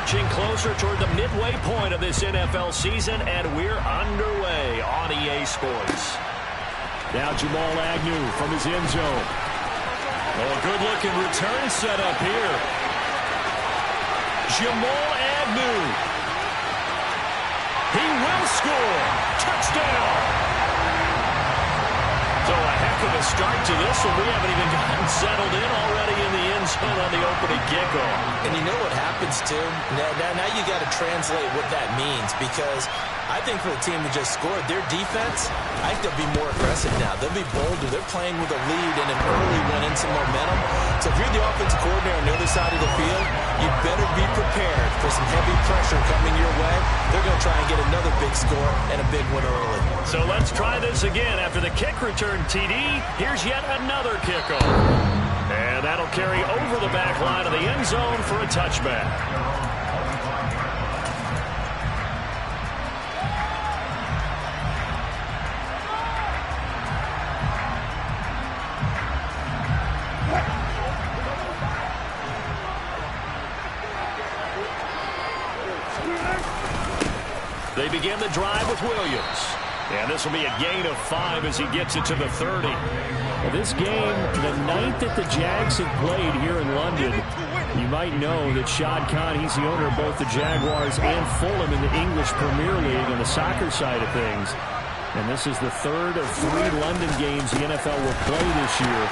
marching closer toward the midway point of this NFL season, and we're underway on EA Sports. Now Jamal Agnew from his end zone. Oh, good-looking return set up here. Jamal Agnew. He will score. Touchdown. So a heck of a start to this one. We haven't even gotten settled in already in the end zone on the opening kickoff. And you know what happens, too? Now you got to translate what that means, because I think for the team that just scored, their defense, I think they'll be more aggressive now. They'll be bolder. They're playing with a lead and an early one and some momentum. So if you're the offensive coordinator on the other side of the field, you better be prepared for some heavy pressure coming your way. They're going to try and get another big score and a big one early. So let's try this again. After the kick return TD, here's yet another kickoff. And that'll carry over the back line of the end zone for a touchback. They begin the drive with Williams. And this will be a gain of 5 as he gets it to the 30. Well, this game, the ninth that the Jags have played here in London, you might know that Shad Khan, he's the owner of both the Jaguars and Fulham in the English Premier League on the soccer side of things. And this is the third of 3 London games the NFL will play this year.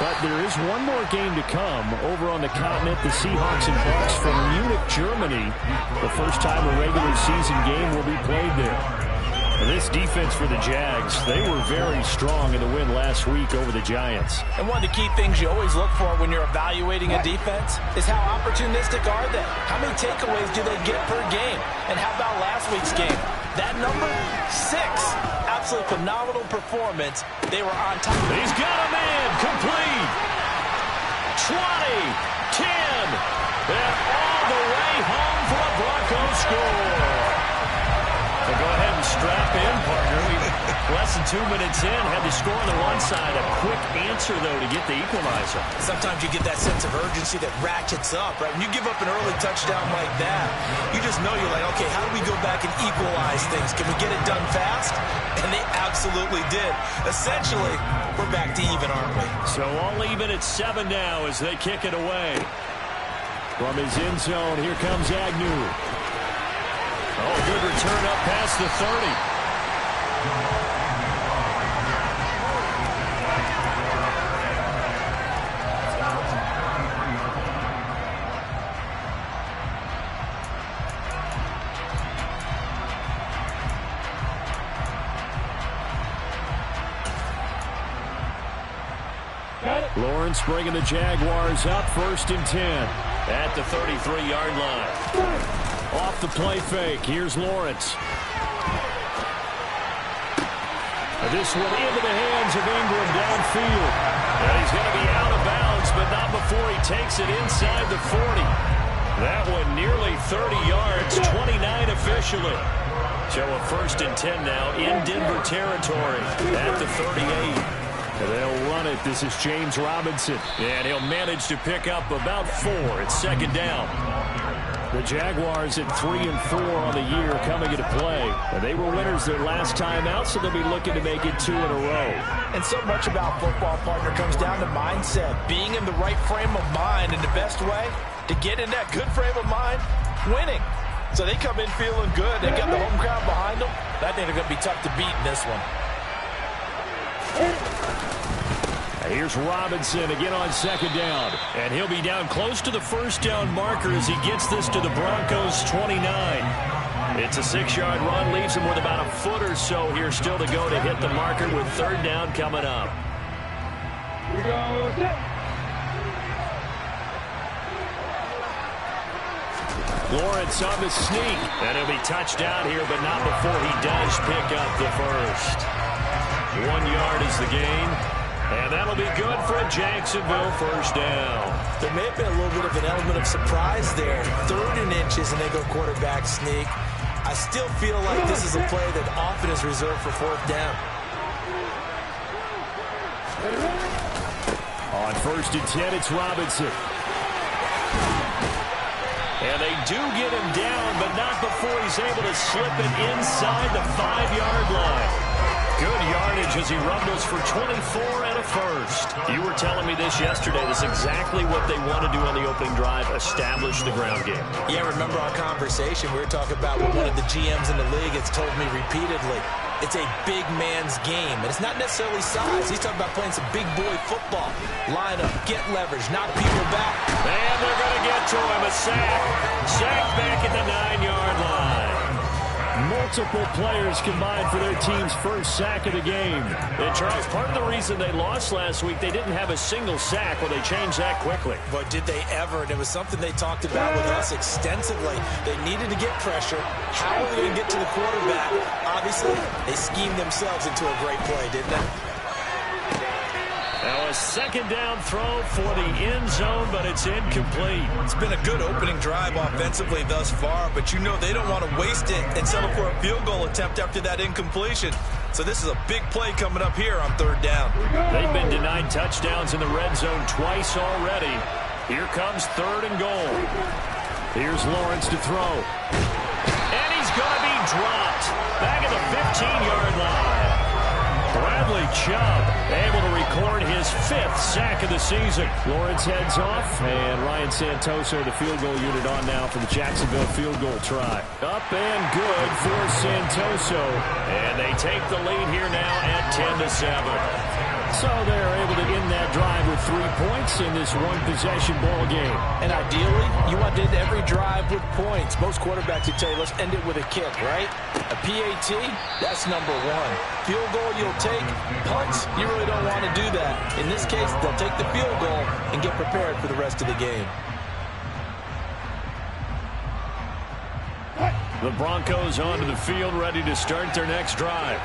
But there is one more game to come over on the continent. The Seahawks and Bucks from Munich, Germany. The first time a regular season game will be played there. This defense for the Jags, they were very strong in the win last week over the Giants. And one of the key things you always look for when you're evaluating a defense is how opportunistic are they? How many takeaways do they get per game? And how about last week's game? That number, 6. Absolutely phenomenal performance. They were on top. He's got a man. Complete. 20, 10, and all the way home for a Broncos score. So go ahead and strap in, partner. Less than 2 minutes in, had the score on the one side. A quick answer, though, to get the equalizer. Sometimes you get that sense of urgency that ratchets up, right? When you give up an early touchdown like that, you just know you're like, okay, how do we go back and equalize things? Can we get it done fast? And they absolutely did. Essentially, we're back to even, aren't we? So all even at 7 now as they kick it away. From his end zone, here comes Agnew. Oh, good return up past the 30. Lawrence bringing the Jaguars up, 1st and 10. At the 33-yard line. Off the play fake, here's Lawrence. This one into the hands of Ingram downfield. And he's going to be out of bounds, but not before he takes it inside the 40. That one nearly 30 yards, 29 officially. So a 1st and 10 now in Denver territory at the 38. And they'll run it. This is James Robinson. And he'll manage to pick up about 4. It's 2nd down. The Jaguars at 3 and 4 on the year coming into play. And they were winners their last time out, so they'll be looking to make it 2 in a row. And so much about football, partner, comes down to mindset. Being in the right frame of mind, and the best way to get in that good frame of mind, winning. So they come in feeling good. They got the home crowd behind them. I think they're going to be tough to beat in this one. Here's Robinson again on 2nd down. And he'll be down close to the 1st down marker as he gets this to the Broncos 29. It's a 6-yard run, leaves him with about a foot or so here still to go to hit the marker with 3rd down coming up. Lawrence on the sneak. And he'll be touched down here, but not before he does pick up the 1st. 1 yard is the gain. And that'll be good for a Jacksonville 1st down. There may have been a little bit of an element of surprise there. 3rd and inches, and they go quarterback sneak. I still feel like this is a play that often is reserved for 4th down. On 1st and 10, it's Robinson. And they do get him down, but not before he's able to slip it inside the 5-yard line. Good yardage as he rumbles for 24 and a first. You were telling me this yesterday. This is exactly what they want to do on the opening drive, establish the ground game. Yeah, remember our conversation. We were talking about what one of the GMs in the league has told me repeatedly. It's a big man's game, and it's not necessarily size. He's talking about playing some big boy football. Line up, get leverage, knock people back. And they're going to get to him. A sack. Sack back at the 9-yard line. Multiple players combined for their team's first sack of the game. And, Charles, part of the reason they lost last week, they didn't have a single sack. Well, they changed that quickly. But did they ever? And it was something they talked about with us extensively. They needed to get pressure. How are they going to get to the quarterback? Obviously, they schemed themselves into a great play, didn't they? Now a second down throw for the end zone, but it's incomplete. It's been a good opening drive offensively thus far, but you know they don't want to waste it and settle for a field goal attempt after that incompletion. So this is a big play coming up here on 3rd down. They've been denied touchdowns in the red zone twice already. Here comes 3rd and goal. Here's Lawrence to throw. And he's going to be dropped back at the 15-yard line. Bradley Chubb able to record his 5th sack of the season. Lawrence heads off, and Ryan Santoso, the field goal unit, on now for the Jacksonville field goal try. Up and good for Santoso. And they take the lead here now at 10-7. So they're able to end that drive with 3 points in this one-possession ball game. And ideally, you want to end every drive with points. Most quarterbacks would tell you, let's end it with a kick, right? A PAT, that's number 1. Field goal you'll take. Punts, you really don't want to do that. In this case, they'll take the field goal and get prepared for the rest of the game. The Broncos onto the field, ready to start their next drive.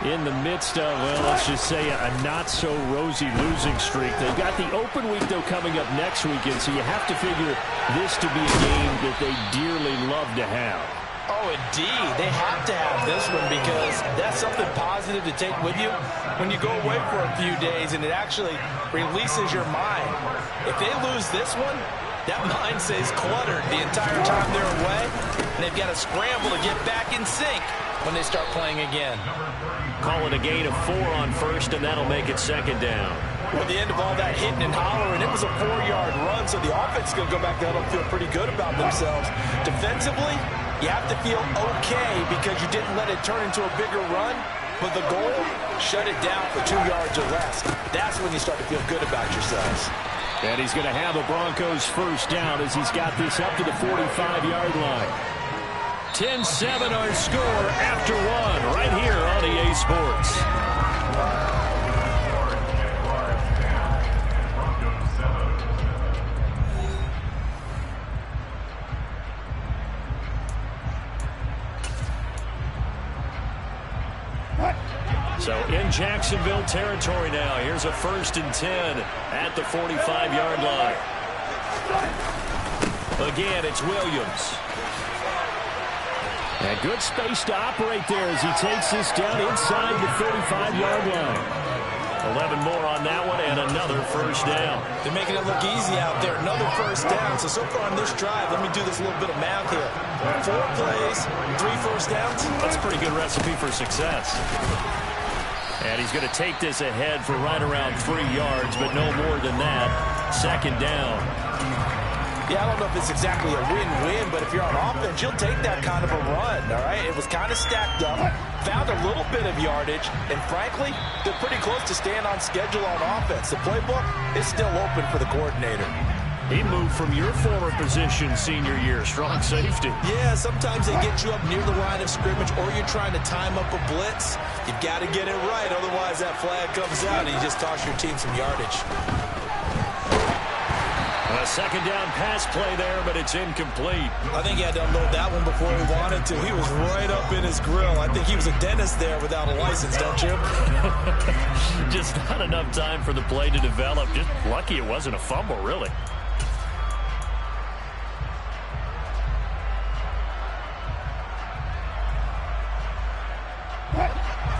In the midst of, well, let's just say a not-so-rosy losing streak. They've got the open week, though, coming up next weekend, so you have to figure this to be a game that they dearly love to have. Oh, indeed. They have to have this one because that's something positive to take with you when you go away for a few days, and it actually releases your mind. If they lose this one, that mind stays cluttered the entire time they're away, and they've got to scramble to get back in sync when they start playing again. Call it a gain of 4 on 1st, and that'll make it 2nd down. Well, the end of all that hitting and hollering, it was a 4-yard run, so the offense is going to go back down and feel pretty good about themselves. Defensively, you have to feel okay because you didn't let it turn into a bigger run, but the goal, shut it down for 2 yards or less. That's when you start to feel good about yourselves. And he's going to have a Broncos first down as he's got this up to the 45-yard line. 10-7 our score after 1 right here on EA Sports. So in Jacksonville territory now. Here's a 1st and 10 at the 45-yard line. Again, it's Williams. And good space to operate there as he takes this down inside the 35-yard line. 11 more on that one and another first down. They're making it look easy out there. Another first down. So far on this drive, let me do this little bit of math here. 4 plays, 3 first downs. That's a pretty good recipe for success. And he's going to take this ahead for right around 3 yards, but no more than that. 2nd down. Yeah, I don't know if it's exactly a win-win, but if you're on offense, you'll take that kind of a run, all right? It was kind of stacked up, found a little bit of yardage, and frankly, they're pretty close to staying on schedule on offense. The playbook is still open for the coordinator. He moved from your former position senior year, strong safety. Yeah, sometimes they get you up near the line of scrimmage, or you're trying to time up a blitz. You've got to get it right, otherwise that flag comes out, and you just toss your team some yardage. A 2nd down pass play there, but it's incomplete. I think he had to unload that one before he wanted to. He was right up in his grill. I think he was a dentist there without a license, don't you? Just not enough time for the play to develop. Just lucky it wasn't a fumble, really.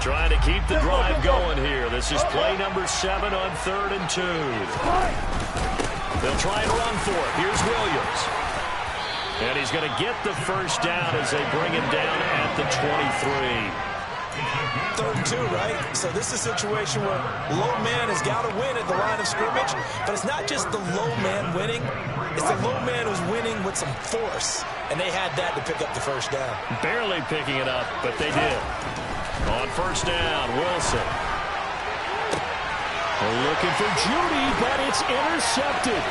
Trying to keep the drive going here. This is play number 7 on 3rd and 2. They'll try and run for it. Here's Williams. And he's going to get the first down as they bring him down at the 23. 3rd and 2, right? So this is a situation where low man has got to win at the line of scrimmage, but it's not just the low man winning. It's the low man who's winning with some force, and they had that to pick up the first down. Barely picking it up, but they did. On first down, Wilson. Looking for Judy, but it's intercepted.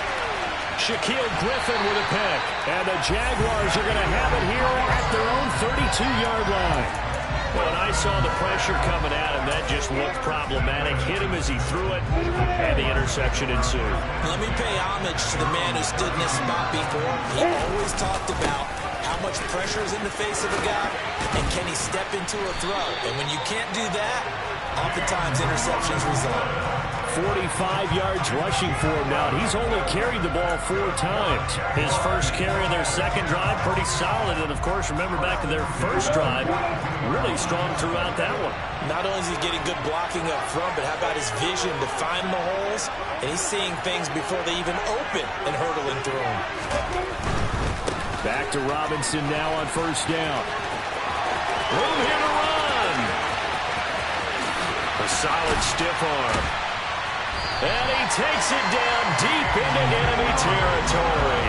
Shaquille Griffin with a pick, and the Jaguars are going to have it here at their own 32-yard line. Well, when I saw the pressure coming at him, that just looked problematic. Hit him as he threw it, and the interception ensued. Let me pay homage to the man who stood in this spot before. He always talked about how much pressure is in the face of a guy, and can he step into a throw. And when you can't do that, oftentimes interceptions result. 45 yards rushing for him now. He's only carried the ball 4 times. His first carry of their second drive, pretty solid. And, of course, remember back to their first drive, really strong throughout that one. Not only is he getting good blocking up front, but how about his vision to find the holes? And he's seeing things before they even open and hurdling through them. Back to Robinson now on first down. Room here to run. A solid stiff arm. And he takes it down deep into enemy territory.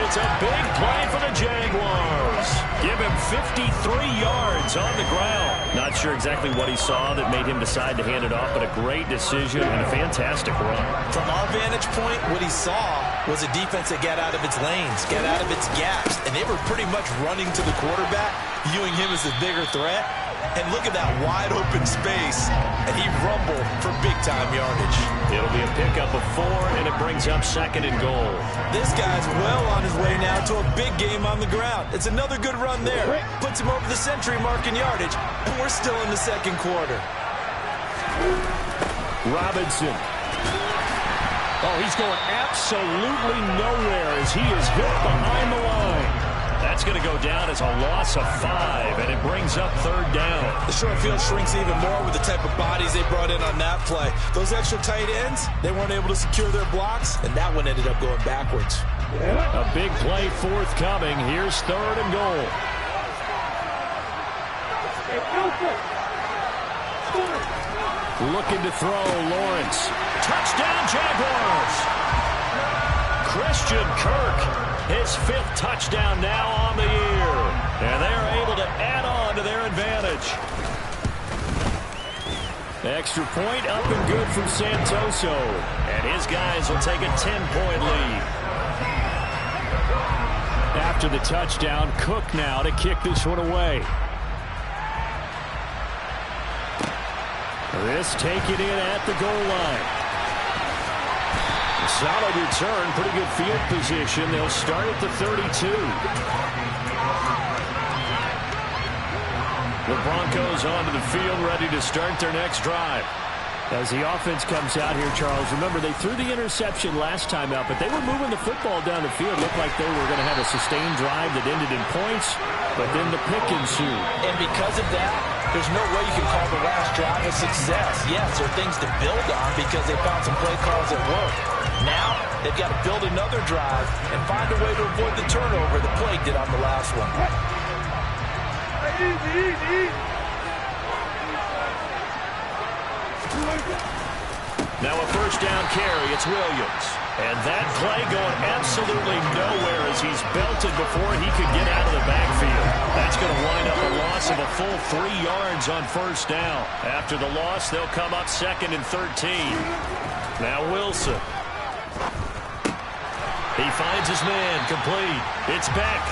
It's a big play for the Jaguars. Give him 53 yards on the ground. Not sure exactly what he saw that made him decide to hand it off, but a great decision and a fantastic run. From our vantage point, what he saw was a defense that got out of its lanes, got out of its gaps, and they were pretty much running to the quarterback, viewing him as a bigger threat. And look at that wide open space, and he rumbled for big-time yardage. It'll be a pickup of 4, and it brings up 2nd and goal. This guy's well on his way now to a big game on the ground. It's another good run there. Puts him over the century mark in yardage, and we're still in the second quarter. Robinson. Oh, he's going absolutely nowhere as he is hit behind the line. That's going to go down as a loss of 5, and it brings up 3rd down. The short field shrinks even more with the type of bodies they brought in on that play. Those extra tight ends, they weren't able to secure their blocks, and that one ended up going backwards. A big play forthcoming. Here's 3rd and goal. Looking to throw, Lawrence. Touchdown, Jaguars! Christian Kirk. His 5th touchdown now on the year. And they're able to add on to their advantage. Extra point up and good from Santoso. And his guys will take a 10-point lead. After the touchdown, Cook now to kick this one away. This taken in at the goal line. Solid return, pretty good field position. They'll start at the 32. The Broncos onto the field, ready to start their next drive. As the offense comes out here, Charles, remember they threw the interception last time out, but they were moving the football down the field. Looked like they were going to have a sustained drive that ended in points, but then the pick ensued. And because of that, there's no way you can call the last drive a success. Yes, there are things to build on because they found some play calls that work. Now, they've got to build another drive and find a way to avoid the turnover the play did on the last one. Now a first down carry. It's Williams. And that play going absolutely nowhere as he's belted before he could get out of the backfield. That's going to wind up a loss of a full 3 yards on first down. After the loss, they'll come up 2nd and 13. Now Wilson. He finds his man, complete. It's Beck.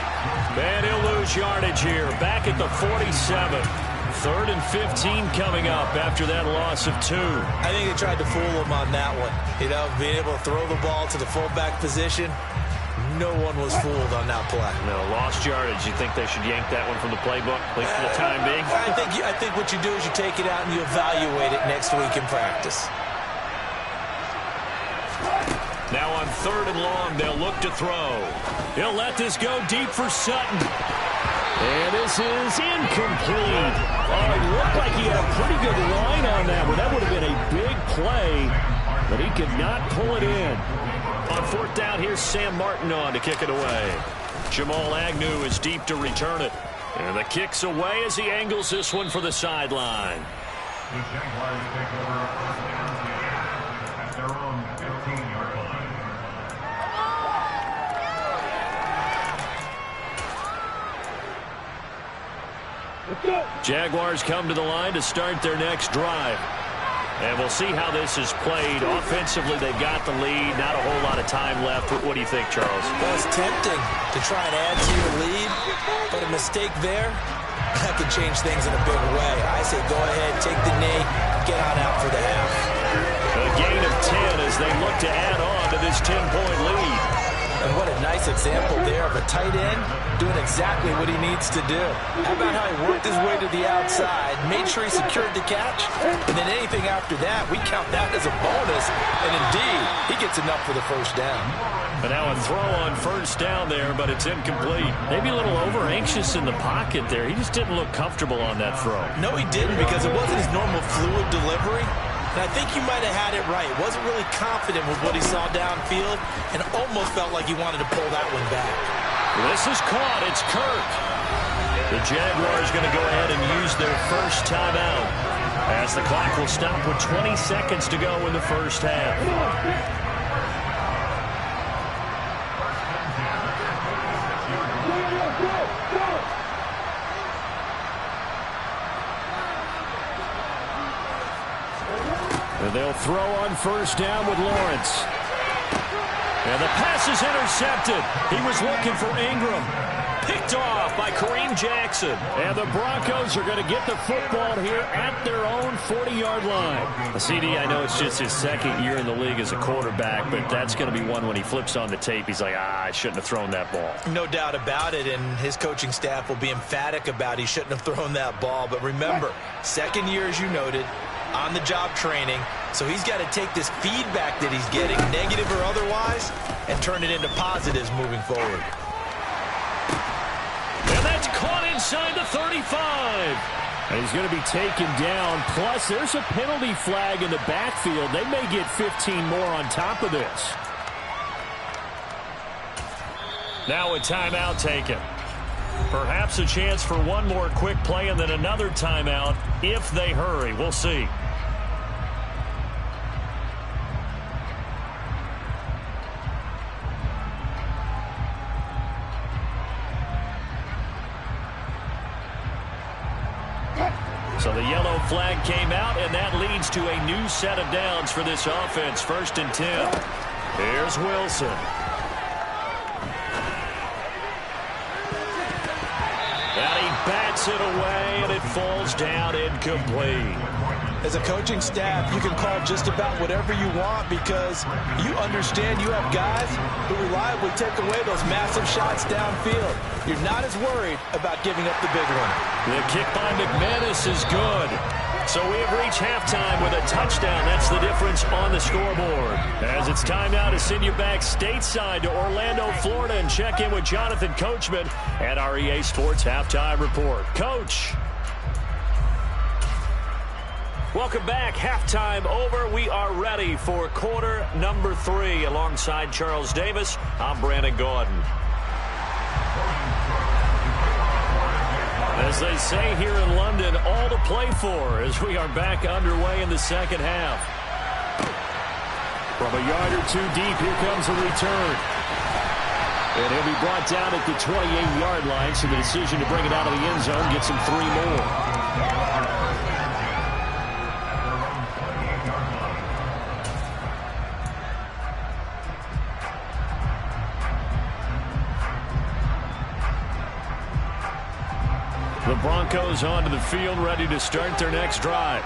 And he'll lose yardage here. Back at the 47. 3rd and 15 coming up after that loss of 2. I think they tried to fool him on that one. You know, being able to throw the ball to the fullback position. No one was fooled on that play. No, lost yardage. You think they should yank that one from the playbook, at least for the time being? I think what you do is you take it out and you evaluate it next week in practice. Now on 3rd and long, they'll look to throw. He'll let this go deep for Sutton. And this is incomplete. Oh, it looked like he had a pretty good line on that one. That would have been a big play, but he could not pull it in. On 4th down timeout. Here's Sam Martin on to kick it away. Jamal Agnew is deep to return it. And the kick's away as he angles this one for the sideline. The Jaguars take over first down at their own 15-yard line. Jaguars come to the line to start their next drive. And we'll see how this is played. Offensively, they've got the lead. Not a whole lot of time left. What do you think, Charles? Well, it's tempting to try and add to your lead, but a mistake there, that could change things in a big way. I say go ahead, take the knee, get on out for the half. A gain of 10 as they look to add on to this 10-point lead. And what a nice example there of a tight end doing exactly what he needs to do. How about how he worked his way to the outside, made sure he secured the catch, and then anything after that, we count that as a bonus. And indeed, he gets enough for the first down. But now a throw on first down there, but it's incomplete. Maybe a little over-anxious in the pocket there. He just didn't look comfortable on that throw. No, he didn't, because it wasn't his normal fluid delivery. And I think you might have had it right. Wasn't really confident with what he saw downfield and almost felt like he wanted to pull that one back. This is caught. It's Kirk. The Jaguars going to go ahead and use their first timeout as the clock will stop with 20 seconds to go in the first half. And they'll throw on first down with Lawrence. And the pass is intercepted. He was looking for Ingram. Picked off by Kareem Jackson. And the Broncos are going to get the football here at their own 40-yard line. CD, I know it's just his second year in the league as a quarterback, but that's going to be one when he flips on the tape. He's like, I shouldn't have thrown that ball. No doubt about it, and his coaching staff will be emphatic about he shouldn't have thrown that ball. But remember, second year, as you noted, on-the-job training, so he's got to take this feedback that he's getting, negative or otherwise, and turn it into positives moving forward. And that's caught inside the 35. And he's going to be taken down. Plus, there's a penalty flag in the backfield. They may get 15 more on top of this. Now a timeout taken. Perhaps a chance for one more quick play and then another timeout if they hurry. We'll see. So the yellow flag came out, and that leads to a new set of downs for this offense. 1st and 10. Here's Wilson. And he bats it away, and it falls down incomplete. As a coaching staff, you can call just about whatever you want because you understand you have guys who reliably take away those massive shots downfield. You're not as worried about giving up the big one. The kick by McManus is good. So we have reached halftime with a touchdown. That's the difference on the scoreboard. As it's time now to send you back stateside to Orlando, Florida, and check in with Jonathan Coachman at our EA Sports Halftime Report. Coach. Welcome back. Halftime over. We are ready for quarter number 3. Alongside Charles Davis, I'm Brandon Gaudin. As they say here in London, all to play for as we are back underway in the second half. From a yard or two deep, here comes a return. And he'll be brought down at the 28-yard line, so the decision to bring it out of the end zone gets him 3 more. The Broncos onto the field, ready to start their next drive.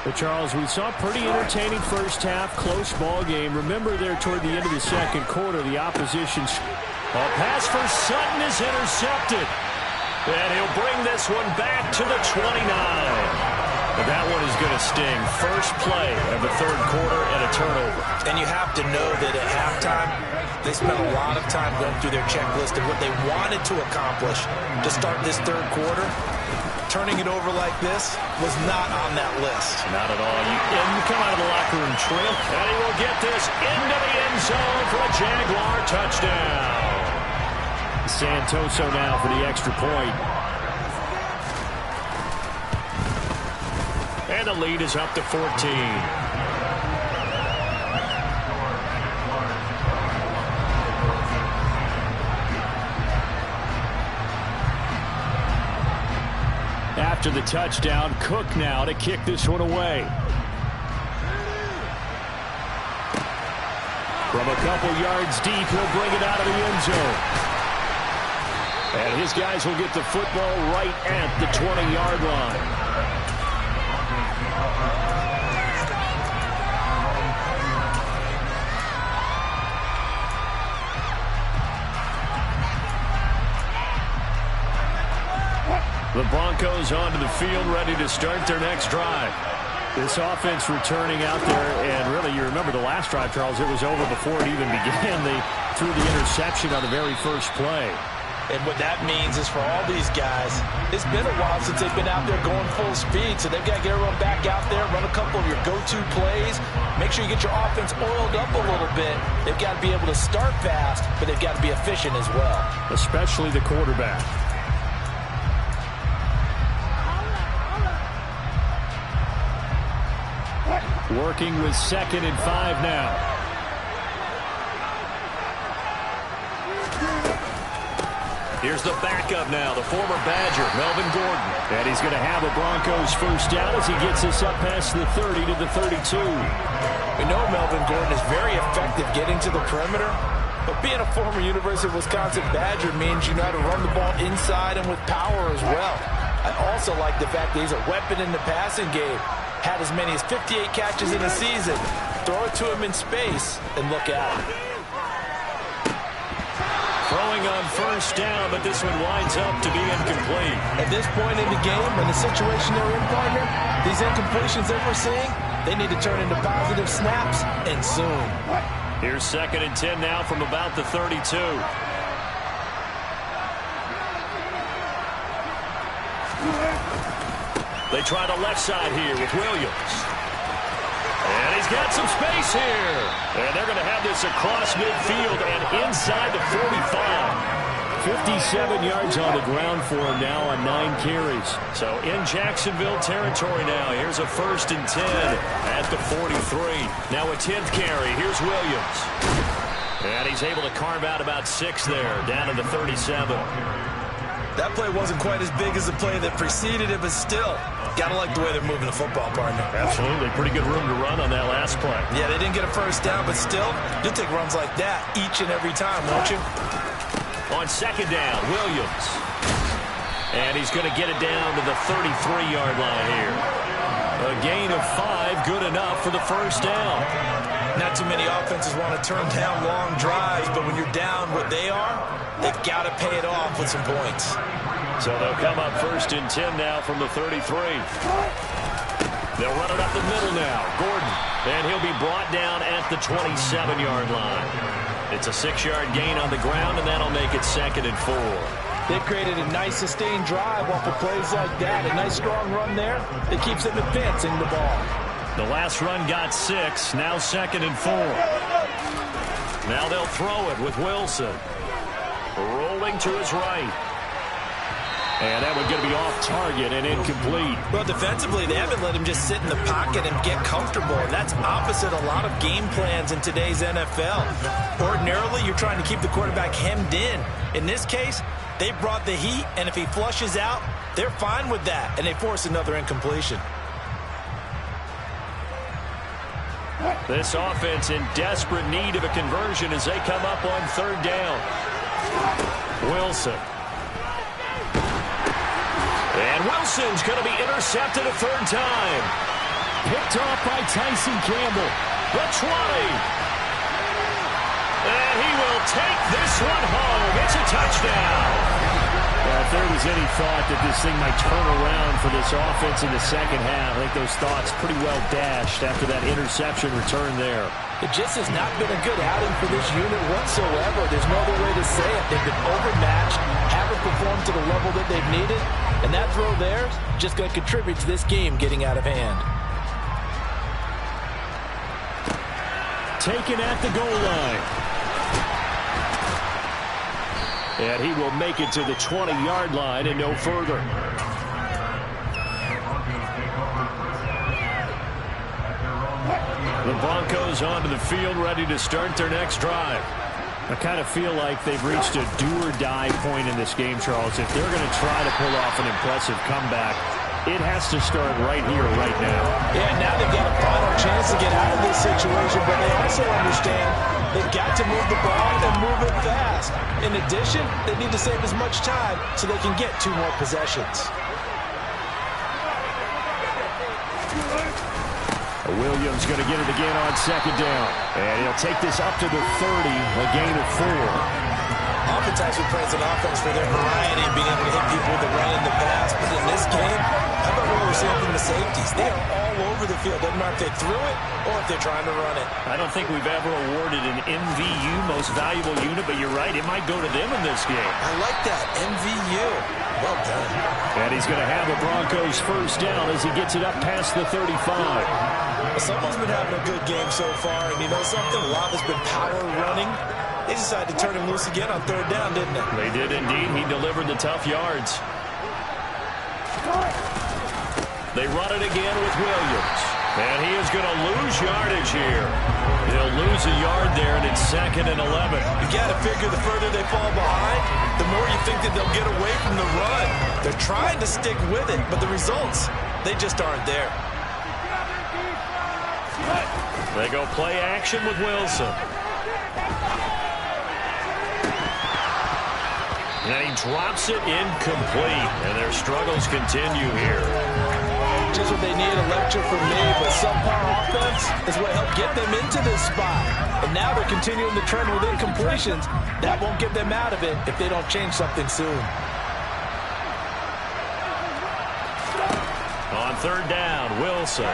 Well, Charles, we saw a pretty entertaining first half, close ball game. Remember there toward the end of the second quarter, the opposition. A pass for Sutton is intercepted. And he'll bring this one back to the 29. But that one is going to sting. First play of the third quarter and a turnover. And you have to know that at halftime, they spent a lot of time going through their checklist of what they wanted to accomplish to start this third quarter. turning it over like this was not on that list. Not at all. You come out of the locker room trail. And he will get this into the end zone for a Jaguar touchdown. Santoso now for the extra point. And the lead is up to 14. After the touchdown, Cook now to kick this one away. From a couple yards deep, he'll bring it out of the end zone. And his guys will get the football right at the 20-yard line. The Broncos onto the field, ready to start their next drive. This offense returning out there, and really, you remember the last drive, Charles, it was over before it even began. They threw the interception on the very first play. And what that means is for all these guys, it's been a while since they've been out there going full speed, so they've got to get everyone back out there, run a couple of your go-to plays, make sure you get your offense oiled up a little bit. They've got to be able to start fast, but they've got to be efficient as well. Especially the quarterback. Working with 2nd and 5 now. Here's the backup now, the former Badger, Melvin Gordon. And he's going to have a Broncos first down as he gets us up past the 30 to the 32. We know Melvin Gordon is very effective getting to the perimeter, but being a former University of Wisconsin Badger means you know how to run the ball inside and with power as well. I also like the fact that he's a weapon in the passing game. Had as many as 58 catches in a season. Throw it to him in space and look at him. Throwing on first down, but this one winds up to be incomplete. At this point in the game, in the situation they're in, partner, these incompletions that we're seeing, they need to turn into positive snaps, and soon. Here's 2nd and 10 now from about the 32. They try the left side here with Williams. And he's got some space here. And they're going to have this across midfield and inside the 45. 57 yards on the ground for him now on 9 carries. So in Jacksonville territory now. Here's a 1st and 10 at the 43. Now a 10th carry. Here's Williams. And he's able to carve out about 6 there, down to the 37. That play wasn't quite as big as the play that preceded it, but still, gotta like the way they're moving the football, partner. Absolutely. Pretty good room to run on that last play. Yeah, they didn't get a first down, but still, you'll take runs like that each and every time, won't you? On 2nd down, Williams. And he's going to get it down to the 33-yard line here. A gain of 5, good enough for the first down. Not too many offenses want to turn down long drives, but when you're down what they are, they've got to pay it off with some points. So they'll come up 1st and 10 now from the 33. They'll run it up the middle now. Gordon. And he'll be brought down at the 27-yard line. It's a 6-yard gain on the ground, and that'll make it 2nd and 4. They've created a nice sustained drive off of plays like that. A nice strong run there that keeps them advancing the ball. The last run got 6. Now 2nd and 4. Now they'll throw it with Wilson. Rolling to his right. And that one going to be off target and incomplete. Well, defensively, they haven't let him just sit in the pocket and get comfortable. And that's opposite a lot of game plans in today's NFL. Ordinarily, you're trying to keep the quarterback hemmed in. In this case, they brought the heat, and if he flushes out, they're fine with that, and they force another incompletion. This offense in desperate need of a conversion as they come up on 3rd down. Wilson. And Wilson's going to be intercepted a 3rd time. Picked off by Tyson Campbell. The 20. And he will take this one home. It's a touchdown. Yeah, if there was any thought that this thing might turn around for this offense in the second half, I think those thoughts pretty well dashed after that interception return there. It just has not been a good outing for this unit whatsoever. There's no other way to say it. They've been overmatched, haven't performed to the level that they've needed, and that throw there is just going to contribute to this game getting out of hand. Taken at the goal line. And he will make it to the 20-yard line and no further. The Broncos onto the field, ready to start their next drive. I kind of feel like they've reached a do-or-die point in this game, Charles. If they're going to try to pull off an impressive comeback, it has to start right here, right now. Yeah, now they've got a final chance to get out of this situation, but they also understand they've got to move the ball and move it fast. In addition, they need to save as much time so they can get 2 more possessions. Williams going to get it again on second down. And he'll take this up to the 30, a gain of 4. Oftentimes we praise an offense for their variety, being able to hit people with the run and the pass. But in this game, how about what we're seeing from the safeties? They are all over the field. Doesn't matter if they threw it or if they're trying to run it. I don't think we've ever awarded an MVU, most valuable unit, but you're right, it might go to them in this game. I like that, MVU. Well done. And he's going to have a Broncos first down as he gets it up past the 35. Someone's been having a good game so far, and you know something? A lot has been power running. They decided to turn him loose again on third down, didn't they? They did indeed. He delivered the tough yards. They run it again with Williams. And he is going to lose yardage here. He'll lose a yard there, and it's 2nd and 11. You got to figure the further they fall behind, the more you think that they'll get away from the run. They're trying to stick with it, but the results, they just aren't there. They go play action with Wilson. And he drops it incomplete. And their struggles continue here. Just what they need, a lecture from me, but subpar offense is what helped get them into this spot. And now they're continuing the trend with incompletions. That won't get them out of it if they don't change something soon. On third down, Wilson.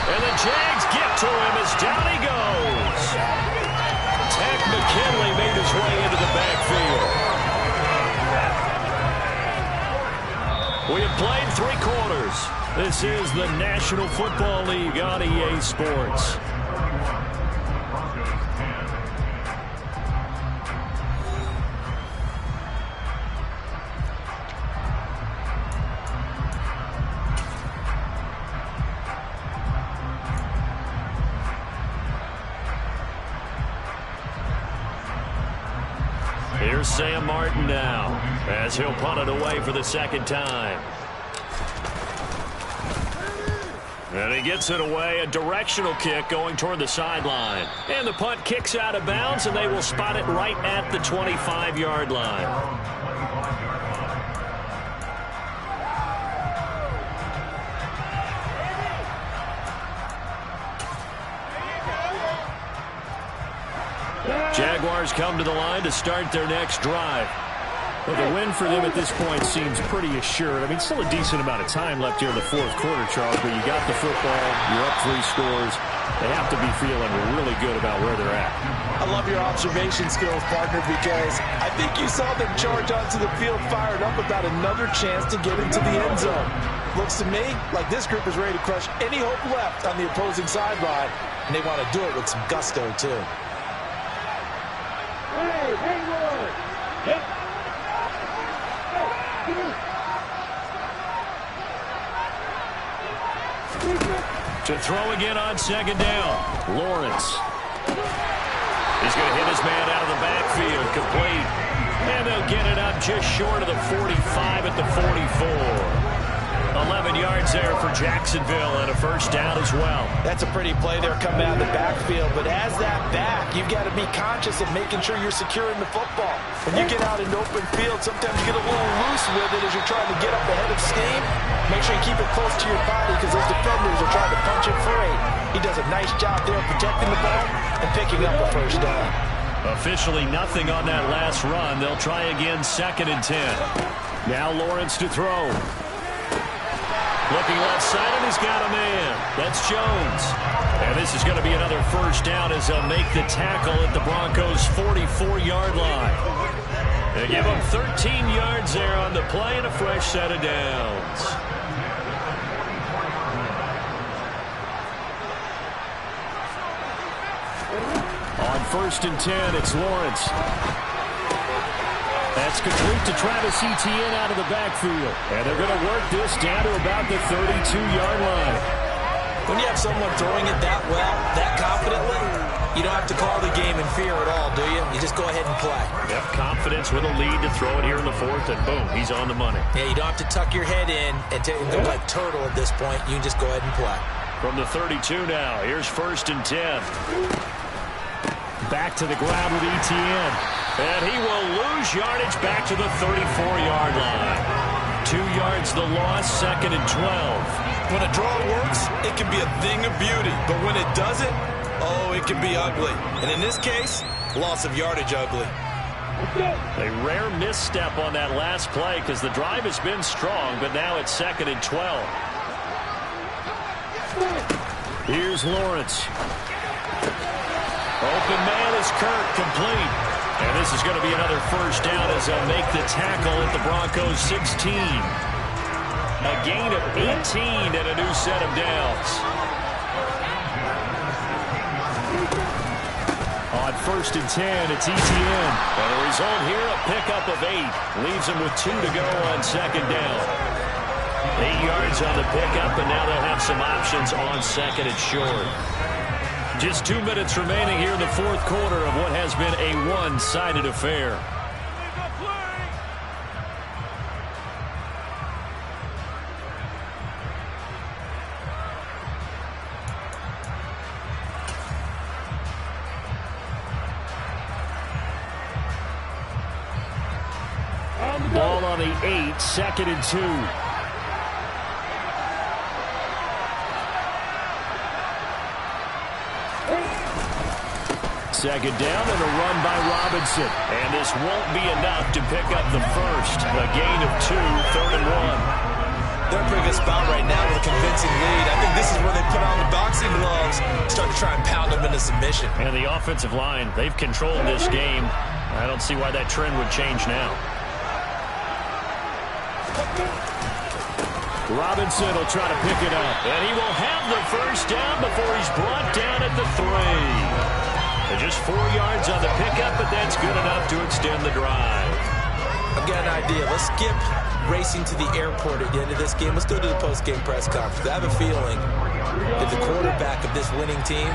And the Jags get to him as down he goes. Tech McKinley made his way into the backfield. We have played 3 quarters. This is the National Football League on EA Sports. Here's Sam Martin now as he'll punt it away for the second time. And he gets it away, a directional kick going toward the sideline. And the punt kicks out of bounds, and they will spot it right at the 25-yard line. Jaguars come to the line to start their next drive. Well, the win for them at this point seems pretty assured. I mean, still a decent amount of time left here in the 4th quarter, Charles, but you got the football, you're up 3 scores. They have to be feeling really good about where they're at. I love your observation skills, partner, because I think you saw them charge onto the field fired up without another chance to get into the end zone. Looks to me like this group is ready to crush any hope left on the opposing sideline, and they want to do it with some gusto, too. To throw again on second down. Lawrence. He's going to hit his man out of the backfield. Complete. And they'll get it up just short of the 45 at the 44. 11 yards there for Jacksonville and a first down as well. That's a pretty play there coming out of the backfield. But as that back, you've got to be conscious of making sure you're securing the football. When you get out in open field, sometimes you get a little loose with it as you're trying to get up ahead of steam. Make sure you keep it close to your body because those defenders are trying to punch it free. He does a nice job there protecting the ball and picking up a first down. Officially nothing on that last run. They'll try again, 2nd and 10. Now Lawrence to throw. Looking left side, and he's got a man. That's Jones. And this is going to be another first down as they'll make the tackle at the Broncos' 44-yard line. They give them 13 yards there on the play and a fresh set of downs. On 1st and 10, it's Lawrence. That's complete to Travis Etienne out of the backfield. And they're going to work this down to about the 32-yard line. When you have someone throwing it that well, that confidently, you don't have to call the game in fear at all, do you? You just go ahead and play. Yep, confidence with a lead to throw it here in the 4th, and boom, he's on the money. Yeah, you don't have to tuck your head in and go like turtle at this point. You can just go ahead and play. From the 32 now, here's 1st and 10. Back to the ground with Etienne. And he will lose yardage back to the 34-yard line. 2 yards the loss, 2nd and 12. When a draw works, it can be a thing of beauty. But when it doesn't, oh, it can be ugly. And in this case, loss of yardage ugly. A rare misstep on that last play because the drive has been strong, but now it's 2nd and 12. Here's Lawrence. Open man is Kirk, complete. And this is going to be another first down as they'll make the tackle at the Broncos' 16. A gain of 18 and a new set of downs. On 1st and 10, it's Etienne. And the result here, a pickup of 8. Leaves him with 2 to go on 2nd down. 8 yards on the pickup, and now they'll have some options on 2nd and short. Just 2 minutes remaining here in the 4th quarter of what has been a one-sided affair. Ball on the 8, 2nd and 2. Second down and a run by Robinson. And this won't be enough to pick up the first. A gain of 2, 3rd and 1. They're in a pretty good spot right now with a convincing lead. I think this is where they put on the boxing gloves, start to try and pound them into submission. And the offensive line, they've controlled this game. I don't see why that trend would change now. Robinson will try to pick it up. And he will have the first down before he's brought down at the 3. Just 4 yards on the pickup, but that's good enough to extend the drive. I've got an idea. Let's skip racing to the airport at the end of this game. Let's go to the post-game press conference. I have a feeling that the quarterback of this winning team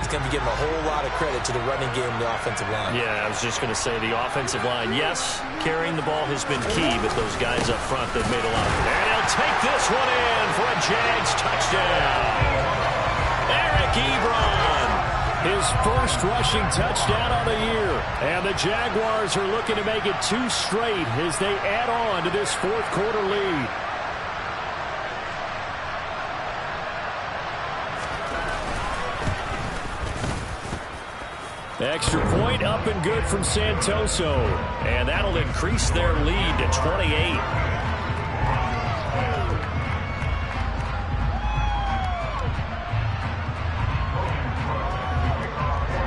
is going to be giving a whole lot of credit to the running game and the offensive line. Yeah, I was just going to say the offensive line, yes, carrying the ball has been key, but those guys up front, they've made a lot of it. And he'll take this one in for a Jags touchdown. Eric Ebron. His first rushing touchdown on the year. And the Jaguars are looking to make it 2 straight as they add on to this 4th quarter lead. Extra point up and good from Santoso. And that'll increase their lead to 28.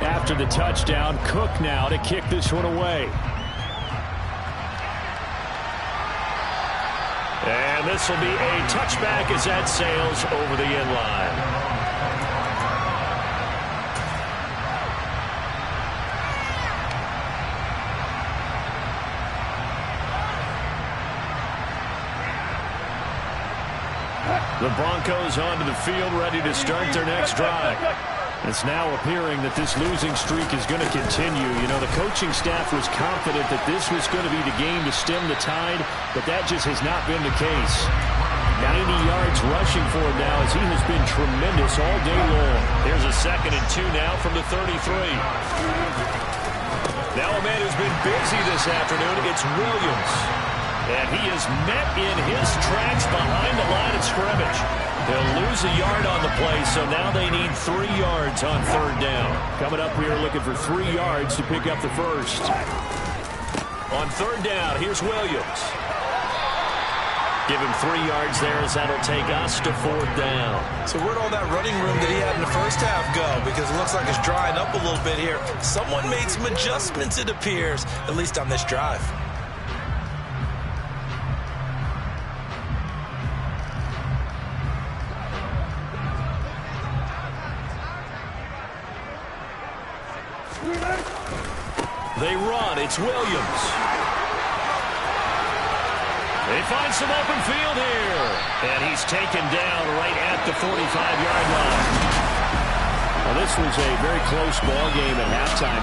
After the touchdown, Cook now to kick this one away. And this will be a touchback as that sails over the end line. The Broncos onto the field, ready to start their next drive. It's now appearing that this losing streak is going to continue. You know, the coaching staff was confident that this was going to be the game to stem the tide, but that just has not been the case. 90 yards rushing for him now as he has been tremendous all day long. Here's a 2nd and 2 now from the 33. Now a man who's been busy this afternoon, it's Williams. And he is met in his tracks behind the line of scrimmage. They'll lose a yard on the play, so now they need 3 yards on 3rd down. Coming up here looking for 3 yards to pick up the first. On 3rd down, here's Williams. Give him 3 yards there as that'll take us to 4th down. So where'd all that running room that he had in the first half go? Because it looks like it's drying up a little bit here. Someone made some adjustments, it appears, at least on this drive. They run. It's Williams. They find some open field here. And he's taken down right at the 45-yard line. Well, this was a very close ball game at halftime.